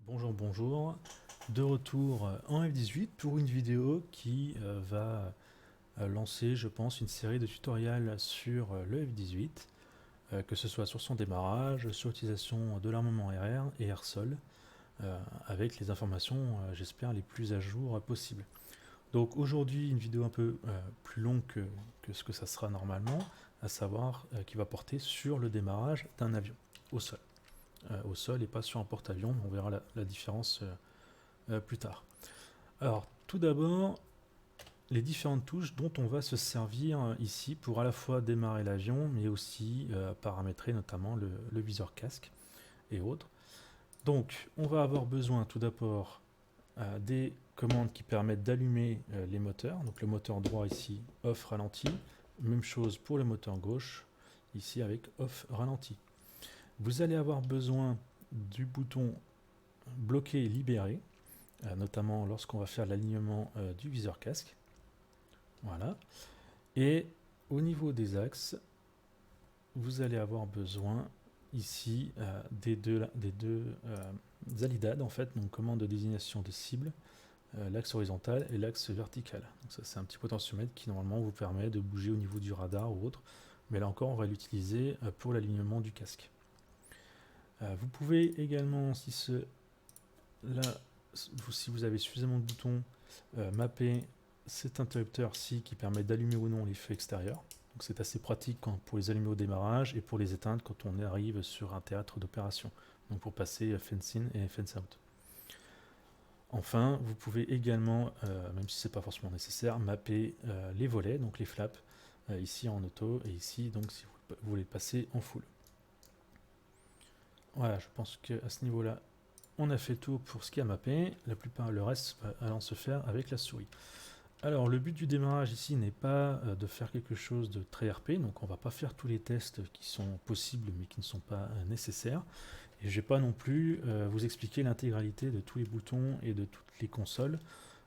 Bonjour, bonjour, de retour en F18 pour une vidéo qui va lancer, je pense, une série de tutoriels sur le F18, que ce soit sur son démarrage, sur l'utilisation de l'armement RR et air-sol, avec les informations, j'espère, les plus à jour possibles. Donc aujourd'hui, une vidéo un peu plus longue que ce que ça sera normalement, à savoir qui va porter sur le démarrage d'un avion au sol. Au sol et pas sur un porte-avions, on verra la différence plus tard. Alors, tout d'abord, les différentes touches dont on va se servir ici pour à la fois démarrer l'avion, mais aussi paramétrer notamment le viseur casque et autres. Donc, on va avoir besoin tout d'abord des commandes qui permettent d'allumer les moteurs. Donc, le moteur droit ici, off ralenti. Même chose pour le moteur gauche, ici avec off ralenti. Vous allez avoir besoin du bouton bloquer et libérer, notamment lorsqu'on va faire l'alignement du viseur casque. Voilà. Et au niveau des axes, vous allez avoir besoin ici des deux alidades, en fait, donc commande de désignation de cible, l'axe horizontal et l'axe vertical. Donc ça, c'est un petit potentiomètre qui normalement vous permet de bouger au niveau du radar ou autre, mais là encore, on va l'utiliser pour l'alignement du casque. Vous pouvez également, si vous avez suffisamment de boutons, mapper cet interrupteur-ci qui permet d'allumer ou non les feux extérieurs. Donc c'est assez pratique pour les allumer au démarrage et pour les éteindre quand on arrive sur un théâtre d'opération. Donc pour passer fence in et fence out. Enfin, vous pouvez également, même si ce n'est pas forcément nécessaire, mapper les volets, donc les flaps, ici en auto et ici donc si vous voulez passer en full. Voilà, je pense qu'à ce niveau-là, on a fait le tour pour ce qui a mappé. La plupart, le reste allant se faire avec la souris. Alors, le but du démarrage ici n'est pas de faire quelque chose de très RP, donc on ne va pas faire tous les tests qui sont possibles mais qui ne sont pas nécessaires. Et je ne vais pas non plus vous expliquer l'intégralité de tous les boutons et de toutes les consoles.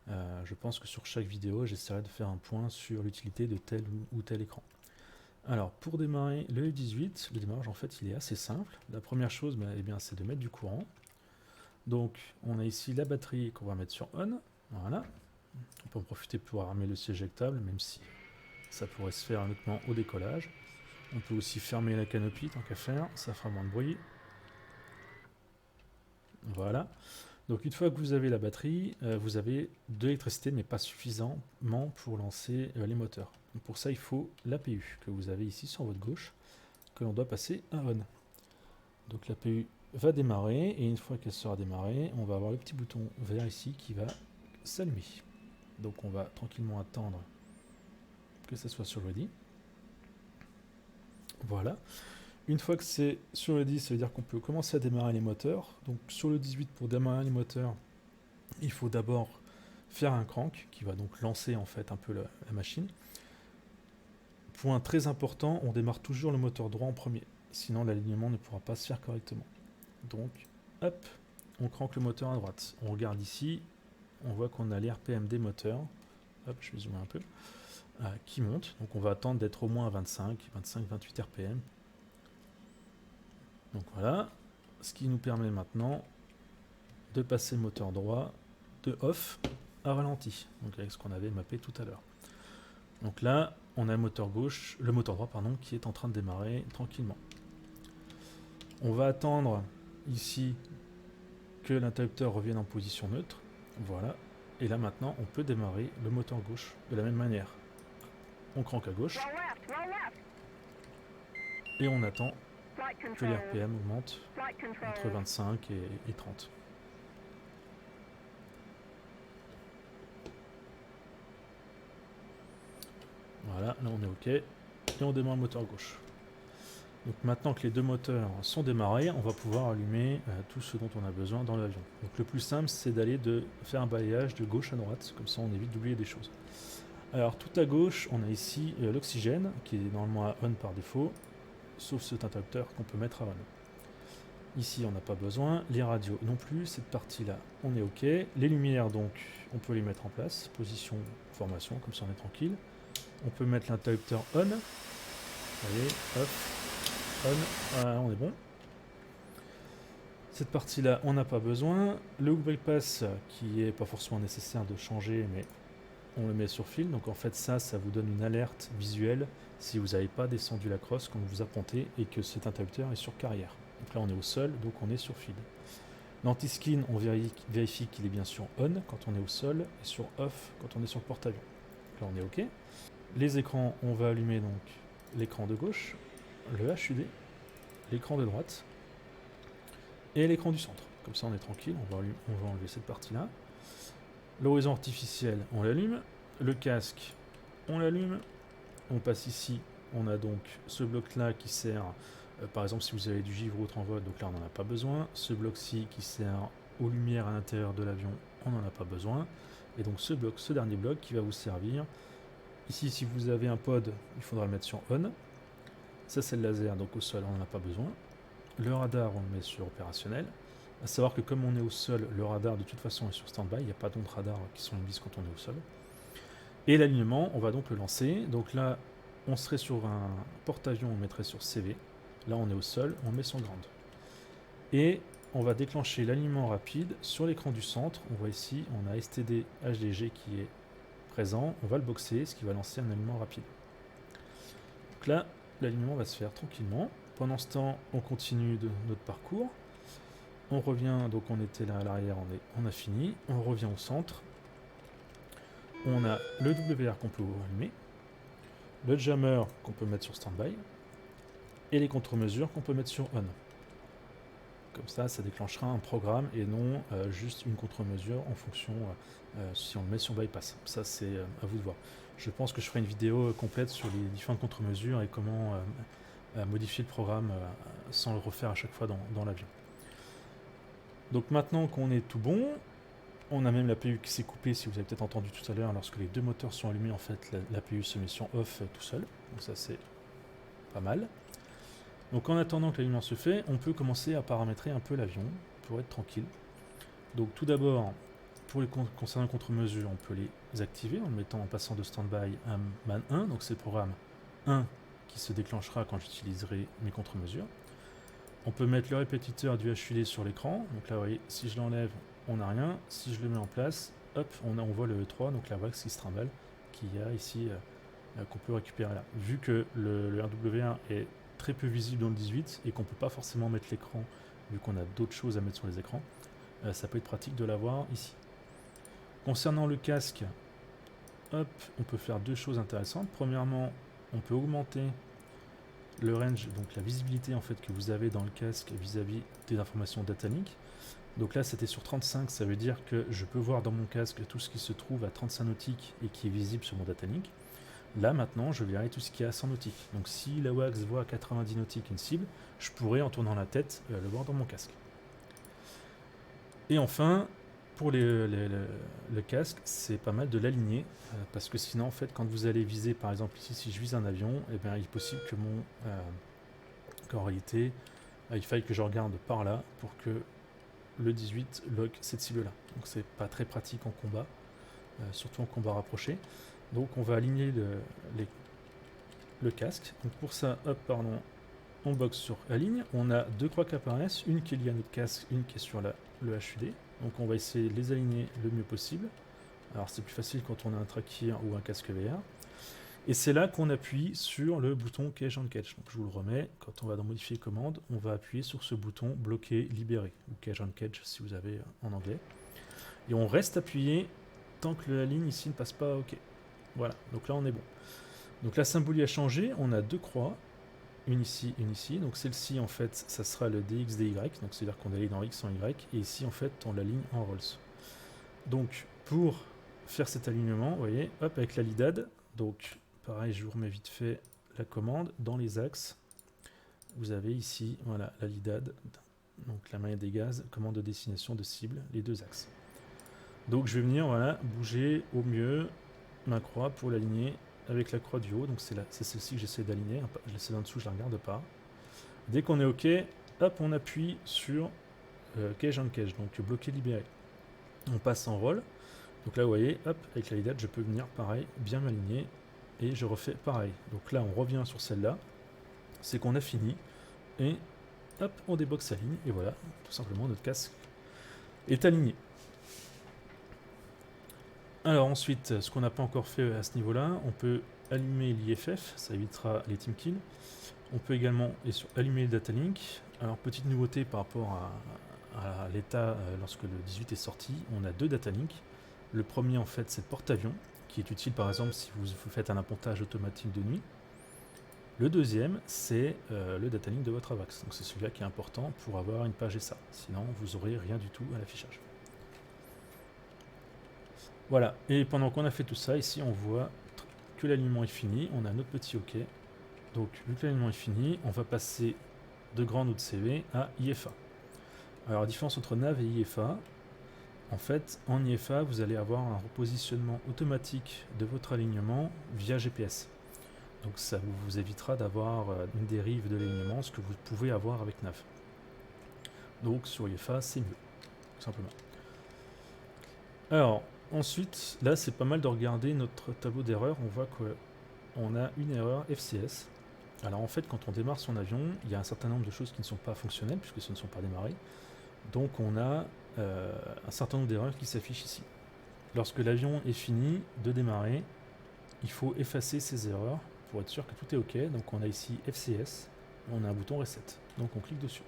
Je pense que sur chaque vidéo, j'essaierai de faire un point sur l'utilité de tel ou tel écran. Alors, pour démarrer le F18, le démarrage en fait il est assez simple. La première chose, c'est de mettre du courant. Donc, on a ici la batterie qu'on va mettre sur on. Voilà. On peut en profiter pour armer le siège éjectable, même si ça pourrait se faire uniquement au décollage. On peut aussi fermer la canopie tant qu'à faire, ça fera moins de bruit. Voilà. Donc une fois que vous avez la batterie, vous avez de l'électricité, mais pas suffisamment pour lancer les moteurs. Donc pour ça, il faut l'APU que vous avez ici sur votre gauche, que l'on doit passer à on. Donc l'APU va démarrer, et une fois qu'elle sera démarrée, on va avoir le petit bouton vert ici qui va s'allumer. Donc on va tranquillement attendre que ça soit sur ready. Voilà. Une fois que c'est sur ready, ça veut dire qu'on peut commencer à démarrer les moteurs. Donc sur le 18, pour démarrer les moteurs, il faut d'abord faire un crank qui va donc lancer en fait un peu la machine. Point très important, on démarre toujours le moteur droit en premier, sinon l'alignement ne pourra pas se faire correctement. Donc hop, on crank le moteur à droite. On regarde ici, on voit qu'on a l'RPM des moteurs. Hop, je vais zoomer un peu. Qui monte. Donc on va attendre d'être au moins à 25, 28 RPM. Donc voilà, ce qui nous permet maintenant de passer le moteur droit de off à ralenti, donc avec ce qu'on avait mappé tout à l'heure. Donc là, on a le moteur droit qui est en train de démarrer tranquillement. On va attendre ici que l'interrupteur revienne en position neutre. Voilà. Et là maintenant, on peut démarrer le moteur gauche de la même manière. On crank à gauche. Et on attend que les RPM augmentent entre 25 et 30. Voilà, là on est OK. Et on démarre le moteur gauche. Donc maintenant que les deux moteurs sont démarrés, on va pouvoir allumer tout ce dont on a besoin dans l'avion. Donc le plus simple, c'est de faire un balayage de gauche à droite, comme ça on évite d'oublier des choses. Alors tout à gauche, on a ici l'oxygène, qui est normalement à on par défaut, sauf cet interrupteur qu'on peut mettre à on. Ici, on n'a pas besoin. Les radios non plus. Cette partie-là, on est OK. Les lumières, donc, on peut les mettre en place. Position, formation, comme ça on est tranquille. On peut mettre l'interrupteur on. Allez, hop, on. Voilà, on est bon. Cette partie-là, on n'a pas besoin. Le hook bypass, qui est pas forcément nécessaire de changer, mais on le met sur fil. Donc en fait, ça vous donne une alerte visuelle si vous n'avez pas descendu la crosse quand vous appontez et que cet interrupteur est sur carrière. Donc là, on est au sol, donc on est sur fil. L'anti-skin, on vérifie qu'il est bien sur on quand on est au sol et sur off quand on est sur le porte-avions. Là, on est OK. Les écrans, on va allumer donc l'écran de gauche, le HUD, l'écran de droite et l'écran du centre. Comme ça, on est tranquille, on va enlever cette partie-là. L'horizon artificiel, on l'allume. Le casque, on l'allume. On passe ici, on a donc ce bloc-là qui sert, par exemple, si vous avez du givre ou autre en vol, donc là, on n'en a pas besoin. Ce bloc-ci qui sert aux lumières à l'intérieur de l'avion, on n'en a pas besoin. Et donc ce dernier bloc qui va vous servir. Ici, si vous avez un pod, il faudra le mettre sur on. Ça, c'est le laser, donc au sol, on n'en a pas besoin. Le radar, on le met sur opérationnel. À savoir que comme on est au sol, le radar de toute façon est sur stand-by, il n'y a pas d'autres radars qui sont émis quand on est au sol. Et l'alignement, on va donc le lancer. Donc là, on serait sur un porte-avions, on mettrait sur CV. Là, on est au sol, on met sur ground. Et on va déclencher l'alignement rapide sur l'écran du centre. On voit ici, on a STD HDG qui est présent. On va le boxer, ce qui va lancer un alignement rapide. Donc là, l'alignement va se faire tranquillement. Pendant ce temps, on continue de notre parcours. On revient, donc on était là à l'arrière, on a fini. On revient au centre. On a le WR qu'on peut allumer, le jammer qu'on peut mettre sur standby et les contre-mesures qu'on peut mettre sur on. Comme ça déclenchera un programme et non juste une contre-mesure en fonction si on le met sur bypass. Ça, c'est à vous de voir. Je pense que je ferai une vidéo complète sur les différentes contre-mesures et comment modifier le programme sans le refaire à chaque fois dans l'avion. Donc maintenant qu'on est tout bon, on a même l'APU qui s'est coupée, si vous avez peut-être entendu tout à l'heure, lorsque les deux moteurs sont allumés, en fait, l'APU se met sur off tout seul. Donc ça, c'est pas mal. Donc en attendant que l'alignement se fait, on peut commencer à paramétrer un peu l'avion pour être tranquille. Donc tout d'abord, pour les concernant contre-mesures, on peut les activer en le mettant en passant de standby à man 1. Donc c'est le programme 1 qui se déclenchera quand j'utiliserai mes contre-mesures. On peut mettre le répétiteur du HUD sur l'écran. Donc là, vous voyez, si je l'enlève, on n'a rien. Si je le mets en place, hop, on voit le E3, donc la wax qui se trimballe, qu'il y a ici, qu'on peut récupérer là. Vu que le RW1 est très peu visible dans le 18 et qu'on ne peut pas forcément mettre l'écran, vu qu'on a d'autres choses à mettre sur les écrans, ça peut être pratique de l'avoir ici. Concernant le casque, hop, on peut faire deux choses intéressantes. Premièrement, on peut augmenter le range, donc la visibilité en fait que vous avez dans le casque vis-à-vis des informations data link. Donc là c'était sur 35, ça veut dire que je peux voir dans mon casque tout ce qui se trouve à 35 nautiques et qui est visible sur mon data link. Là maintenant je verrai tout ce qui est à 100 nautiques. Donc si la WAX voit à 90 nautiques une cible, je pourrais en tournant la tête le voir dans mon casque. Et enfin, pour le casque, c'est pas mal de l'aligner, parce que sinon, en fait, quand vous allez viser, par exemple ici, si je vise un avion, eh bien, il est possible que qu'en réalité, il faille que je regarde par là pour que le 18 lock cette cible-là. Donc c'est pas très pratique en combat, surtout en combat rapproché. Donc on va aligner le casque. Donc pour ça, hop, pardon, on boxe sur aligne. On a deux croix qui apparaissent, une qui est liée à notre casque, une qui est sur le HUD. Donc on va essayer de les aligner le mieux possible. Alors c'est plus facile quand on a un track gear ou un casque VR. Et c'est là qu'on appuie sur le bouton Cage on Catch. Donc je vous le remets, quand on va dans modifier commande, on va appuyer sur ce bouton bloquer, libérer, ou Cage on Catch si vous avez en anglais. Et on reste appuyé tant que la ligne ici ne passe pas OK. Voilà, donc là on est bon. Donc la symbolique a changé, on a deux croix, une ici, une ici. Donc celle-ci en fait, ça sera le DXDY, donc c'est-à-dire qu'on aligne en X en Y, et ici en fait on l'aligne en Rolls. Donc pour faire cet alignement, vous voyez, hop, avec la LIDAD, donc pareil, je vous remets vite fait la commande, dans les axes, vous avez ici, voilà, la LIDAD, donc la manette des gaz, commande de destination de cible, les deux axes. Donc je vais venir, voilà, bouger au mieux ma croix pour l'aligner avec la croix du haut, donc c'est celle-ci que j'essaie d'aligner, je laisse d'en dessous, je la regarde pas. Dès qu'on est OK, hop, on appuie sur Cage on Cage, donc bloquer, libérer. On passe en roll, donc là vous voyez, hop, avec la LIDAD, je peux venir pareil, bien m'aligner, et je refais pareil. Donc là on revient sur celle-là, c'est qu'on a fini, et hop, on déboxe sa ligne, et voilà, tout simplement notre casque est aligné. Alors ensuite, ce qu'on n'a pas encore fait à ce niveau-là, on peut allumer l'IFF, ça évitera les team kills. On peut également allumer le data link. Alors petite nouveauté par rapport à l'état lorsque le 18 est sorti, on a 2 data links. Le premier en fait c'est le porte-avions, qui est utile par exemple si vous faites un appontage automatique de nuit. Le deuxième c'est le data link de votre AVAX, donc c'est celui-là qui est important pour avoir une page SA, sinon vous n'aurez rien du tout à l'affichage. Voilà, et pendant qu'on a fait tout ça, ici on voit que l'alignement est fini, on a notre petit OK. Donc vu que l'alignement est fini, on va passer de grand node CV à IFA. Alors la différence entre nav et IFA, en fait en IFA vous allez avoir un repositionnement automatique de votre alignement via GPS. Donc ça vous évitera d'avoir une dérive de l'alignement, ce que vous pouvez avoir avec nav. Donc sur IFA c'est mieux, tout simplement. Alors ensuite, là c'est pas mal de regarder notre tableau d'erreur, on voit qu'on a une erreur FCS. Alors en fait, quand on démarre son avion, il y a un certain nombre de choses qui ne sont pas fonctionnelles puisque ce ne sont pas démarrées. Donc on a un certain nombre d'erreurs qui s'affichent ici. Lorsque l'avion est fini de démarrer, il faut effacer ces erreurs pour être sûr que tout est OK. Donc on a ici FCS, on a un bouton Reset. Donc on clique dessus.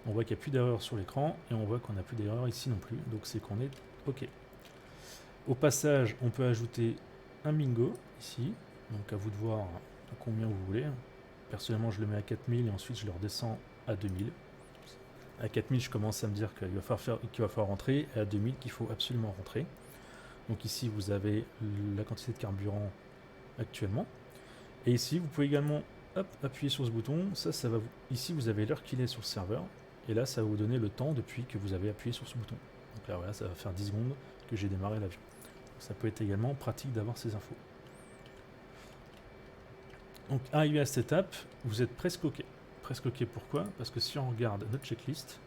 On voit qu'il n'y a plus d'erreurs sur l'écran et on voit qu'on n'a plus d'erreurs ici non plus. Donc c'est qu'on est OK. Au passage, on peut ajouter un bingo ici. Donc à vous de voir combien vous voulez. Personnellement, je le mets à 4000 et ensuite je le redescends à 2000. À 4000, je commence à me dire qu'il va falloir rentrer, et à 2000 qu'il faut absolument rentrer. Donc ici, vous avez la quantité de carburant actuellement. Et ici, vous pouvez également appuyer sur ce bouton. Ça va vous... Ici, vous avez l'heure qu'il est sur le serveur. Et là, ça va vous donner le temps depuis que vous avez appuyé sur ce bouton. Donc là, voilà, ça va faire 10 secondes que j'ai démarré l'avion. Ça peut être également pratique d'avoir ces infos. Donc arrivé à cette étape, vous êtes presque OK. Presque OK pourquoi? Parce que si on regarde notre checklist,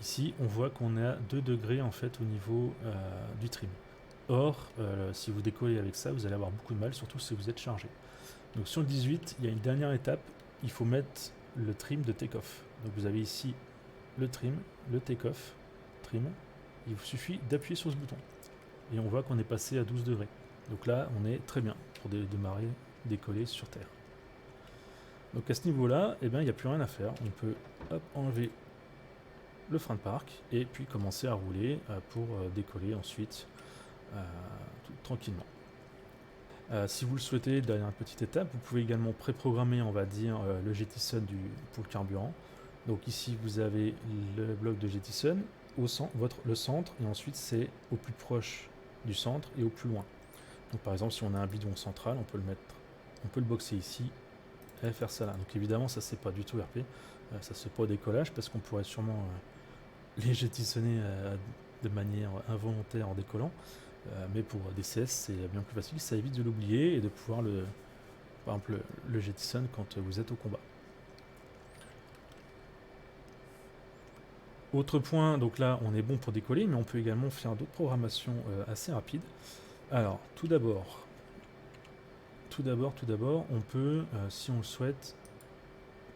ici on voit qu'on est à 2 degrés en fait au niveau du trim. Or, si vous décollez avec ça, vous allez avoir beaucoup de mal, surtout si vous êtes chargé. Donc sur le 18, il y a une dernière étape, il faut mettre le trim de take-off. Donc vous avez ici le trim, le take-off, trim. Il vous suffit d'appuyer sur ce bouton. Et on voit qu'on est passé à 12 degrés. Donc là, on est très bien pour démarrer, décoller sur Terre. Donc à ce niveau-là, eh ben, il n'y a plus rien à faire. On peut enlever le frein de parc et puis commencer à rouler pour décoller ensuite tranquillement. Si vous le souhaitez, dernière petite étape, vous pouvez également préprogrammer, on va dire, le jettison pour le carburant. Donc ici, vous avez le bloc de jettison, le centre, et ensuite c'est au plus proche du centre et au plus loin. Donc par exemple, si on a un bidon central, on peut le boxer ici et faire ça là. Donc évidemment, ça c'est pas du tout RP, ça se fait pas au décollage parce qu'on pourrait sûrement les jettisonner de manière involontaire en décollant. Mais pour DCS, c'est bien plus facile, ça évite de l'oublier et de pouvoir par exemple, le jettison quand vous êtes au combat. Autre point, donc là on est bon pour décoller, mais on peut également faire d'autres programmations assez rapides. Alors, tout d'abord, on peut, si on le souhaite,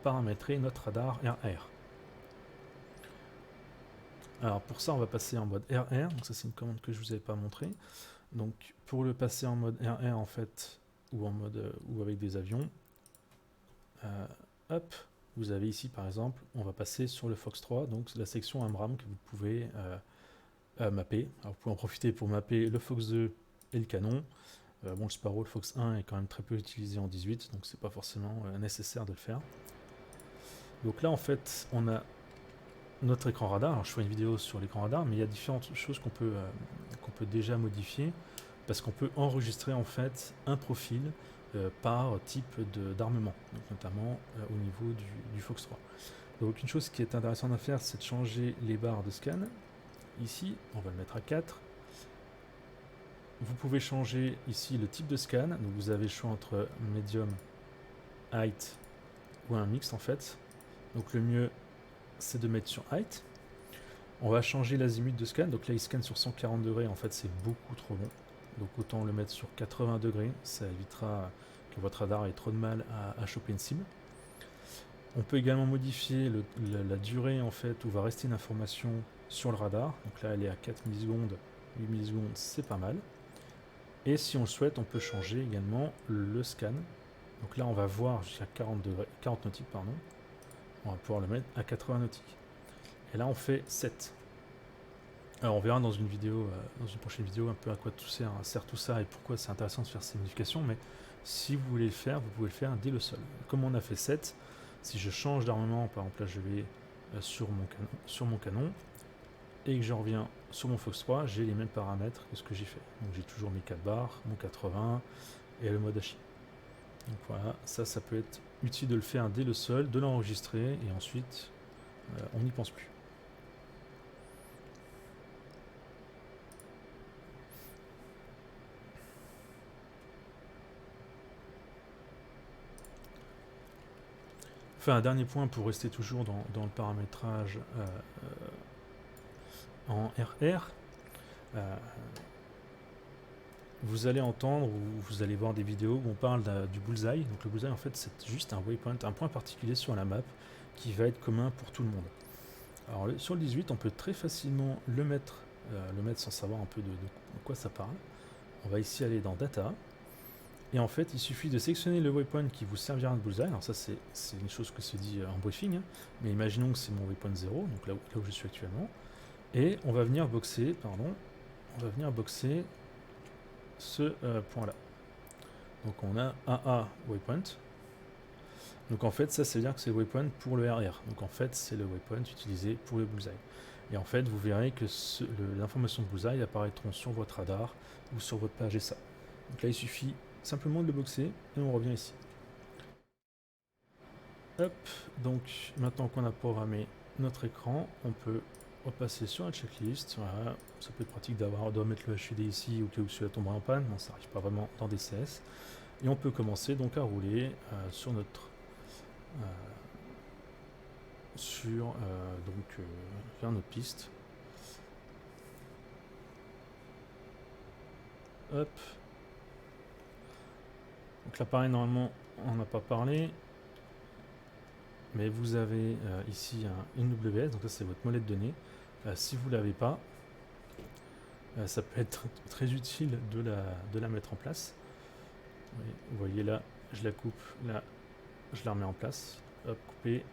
paramétrer notre radar RR. Alors pour ça, on va passer en mode RR. Donc ça, c'est une commande que je vous avais pas montré. Donc pour le passer en mode RR en fait, ou en mode ou avec des avions, hop, vous avez ici par exemple, on va passer sur le Fox 3, donc la section AMRAAM que vous pouvez mapper. Alors vous pouvez en profiter pour mapper le Fox 2 et le canon. Bon, le Sparrow, le Fox 1 est quand même très peu utilisé en 18, donc c'est pas forcément nécessaire de le faire. Donc là en fait, on a notre écran radar. Alors je ferai une vidéo sur l'écran radar, mais il y a différentes choses qu'on peut déjà modifier parce qu'on peut enregistrer en fait un profil par type d'armement, notamment au niveau du Fox 3. Donc une chose qui est intéressante à faire, c'est de changer les barres de scan. Ici, on va le mettre à 4. Vous pouvez changer ici le type de scan. Donc vous avez le choix entre medium, height ou un mix en fait. Donc le mieux, c'est de mettre sur height. On va changer l'azimut de scan. Donc là, il scanne sur 140 degrés. En fait, c'est beaucoup trop long. Donc autant le mettre sur 80 degrés. Ça évitera que votre radar ait trop de mal à choper une cible. On peut également modifier la durée en fait où va rester une information sur le radar. Donc là elle est à 4 millisecondes, 8 millisecondes c'est pas mal. Et si on le souhaite, on peut changer également le scan. Donc là on va voir jusqu'à 40 nautiques, pardon. On va pouvoir le mettre à 80 nautiques. Et là on fait 7. Alors on verra dans une vidéo, dans une prochaine vidéo un peu à quoi sert tout ça et pourquoi c'est intéressant de faire ces modifications, mais si vous voulez le faire, vous pouvez le faire dès le sol. Comme on a fait 7, si je change d'armement, par exemple là je vais sur mon canon, et que je reviens sur mon Fox 3, j'ai les mêmes paramètres que ce que j'ai fait. Donc j'ai toujours mes 4 barres, mon 80 et le mode Hachi. Donc voilà, ça peut être utile de le faire dès le sol, de l'enregistrer, et ensuite on n'y pense plus. Enfin, un dernier point pour rester toujours dans le paramétrage en RR. Vous allez entendre ou vous allez voir des vidéos où on parle du bullseye. Donc le bullseye en fait c'est juste un waypoint, un point particulier sur la map qui va être commun pour tout le monde. Alors sur le 18 on peut très facilement le mettre sans savoir un peu de quoi ça parle. On va ici aller dans data. Et en fait, il suffit de sélectionner le waypoint qui vous servira de bullseye. Alors ça, c'est une chose que se dit en briefing, hein. Mais imaginons que c'est mon waypoint 0, donc là où je suis actuellement. Et on va venir boxer, ce point-là. Donc on a AA waypoint. Donc en fait, ça veut dire que c'est le waypoint pour le RR. Donc en fait, c'est le waypoint utilisé pour le bullseye. Et en fait, vous verrez que les informations de bullseye apparaîtront sur votre radar ou sur votre page SA. Donc là, il suffit simplement de le boxer et on revient ici. Hop, donc maintenant qu'on a programmé notre écran, on peut repasser sur la checklist. Voilà, ça peut être pratique de mettre le HUD ici au cas où celui-là tomberait en panne, mais ça n'arrive pas vraiment dans DCS. Et on peut commencer donc à rouler sur vers notre piste. Hop. Donc là pareil, normalement on n'a pas parlé, mais vous avez ici un NWS, donc ça c'est votre molette de données. Si vous ne l'avez pas, ça peut être très utile de la mettre en place. Vous voyez là, je la coupe, là je la remets en place, hop, coupé,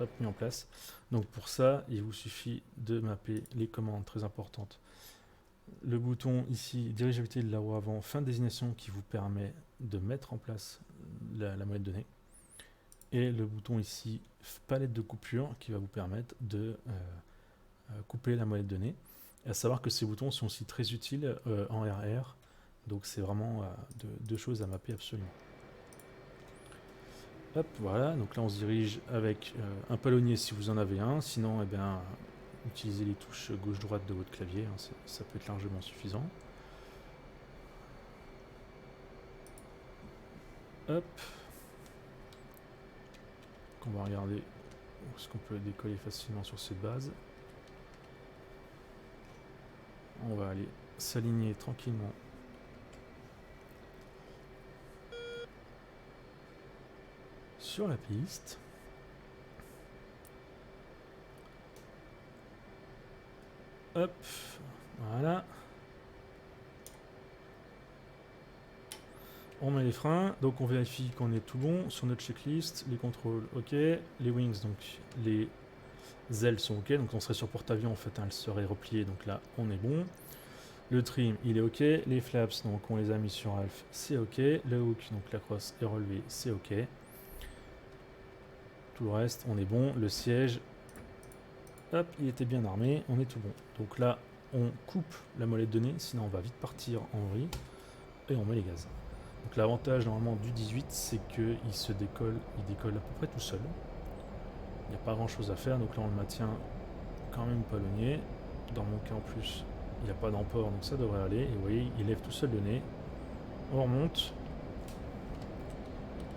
hop, mis en place. Donc pour ça, il vous suffit de mapper les commandes très importantes. Le bouton ici, dirigeabilité de la roue avant, fin de désignation qui vous permet de mettre en place la molette de données. Et le bouton ici, palette de coupure, qui va vous permettre de couper la molette de données. Et à savoir que ces boutons sont aussi très utiles en RR, donc c'est vraiment deux choses à mapper absolument. Hop, voilà, donc là on se dirige avec un palonnier si vous en avez un, sinon eh bien, utilisez les touches gauche-droite de votre clavier, hein, ça peut être largement suffisant. Hop. On va regarder ce qu'on peut décoller facilement sur cette base. On va aller s'aligner tranquillement sur la piste. Hop, voilà. On met les freins, donc on vérifie qu'on est tout bon sur notre checklist, les contrôles ok, les wings, donc les ailes sont ok, donc on serait sur porte-avions en fait, hein, elles seraient repliées, donc là on est bon. Le trim il est ok, les flaps donc on les a mis sur Alf, c'est ok, le hook donc la crosse est relevée, c'est ok. Tout le reste on est bon, le siège, hop il était bien armé, on est tout bon. Donc là on coupe la molette de données, sinon on va vite partir en vrille, et on met les gaz. Donc l'avantage normalement du 18 c'est qu'il décolle à peu près tout seul. Il n'y a pas grand chose à faire, donc là on le maintient quand même palonnier. Dans mon cas en plus il n'y a pas d'emport donc ça devrait aller. Et vous voyez il lève tout seul le nez. On remonte.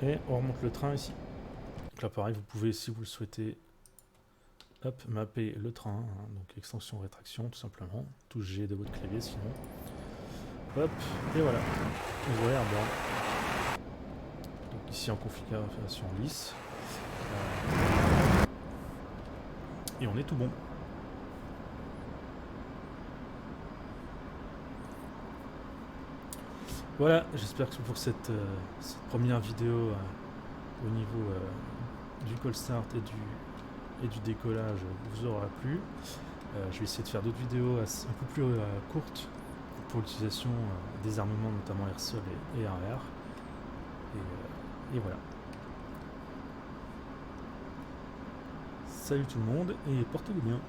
Et on remonte le train ici. Donc là pareil vous pouvez si vous le souhaitez hop, mapper le train, hein, donc extension rétraction tout simplement. Touche G de votre clavier sinon. Hop, et voilà. Vous voyez, bon. Donc ici en configuration lisse. Et on est tout bon. Voilà, j'espère que pour cette première vidéo au niveau du call start et du décollage vous aura plu. Je vais essayer de faire d'autres vidéos un peu plus courtes pour l'utilisation des armements, notamment air-sol et air-air. Et voilà. Salut tout le monde et portez-vous bien.